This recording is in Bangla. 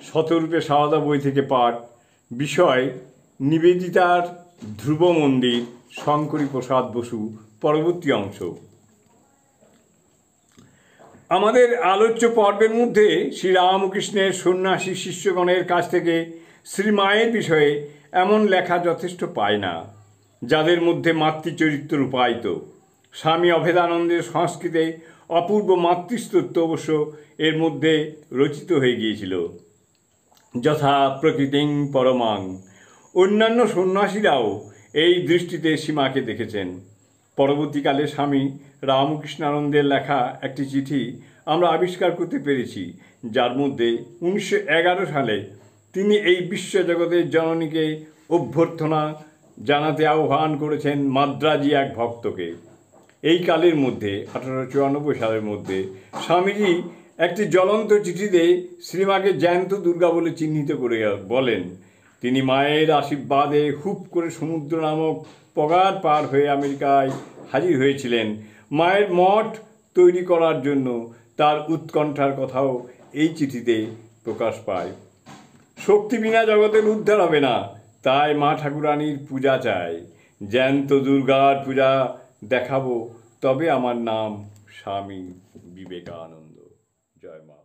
শতরূপে সারদা বই থেকে পাঠ। বিষয় নিবেদিতার ধ্রুব মন্দির, শঙ্করী প্রসাদ বসু। পরবর্তী অংশ। আমাদের আলোচ্য পর্বের মধ্যে শ্রীরামকৃষ্ণের সন্ন্যাসী শিষ্যগণের কাছ থেকে শ্রীমায়ের বিষয়ে এমন লেখা যথেষ্ট পায় না, যাদের মধ্যে মাতৃচরিত্র রূপায়িত। স্বামী অভেদানন্দের সংস্কৃতে অপূর্ব মাতৃস্তোত্র অবশ্য এর মধ্যে রচিত হয়ে গিয়েছিল, যথা প্রকৃতিং পরমাং। অন্যান্য সন্ন্যাসীরাও এই দৃষ্টিতে সীমাকে দেখেছেন। পরবর্তীকালে স্বামী রামকৃষ্ণানন্দের লেখা একটি চিঠি আমরা আবিষ্কার করতে পেরেছি, যার মধ্যে 1911 সালে তিনি এই বিশ্বজগতের জননীকে অভ্যর্থনা জানাতে আহ্বান করেছেন মাদ্রাজি এক ভক্তকে। এই কালের মধ্যে 1894 সালের মধ্যে স্বামীজি একটি জ্বলন্ত চিঠিতে শ্রীমাকে জ্যান্ত দুর্গা বলে চিহ্নিত করে বলেন, তিনি মায়ের আশীর্বাদে হুপ করে সমুদ্র নামক পগার পার হয়ে আমেরিকায় হাজির হয়েছিলেন মায়ের মঠ তৈরি করার জন্য। তার উৎকণ্ঠার কথাও এই চিঠিতে প্রকাশ পায়। শক্তি বিনা জগতের উদ্ধার হবে না, তাই মা ঠাকুরানীর পূজা চাই। জ্যান্ত দুর্গার পূজা দেখাবো, তবে আমার নাম স্বামী বিবেকানন্দ। জয় মা।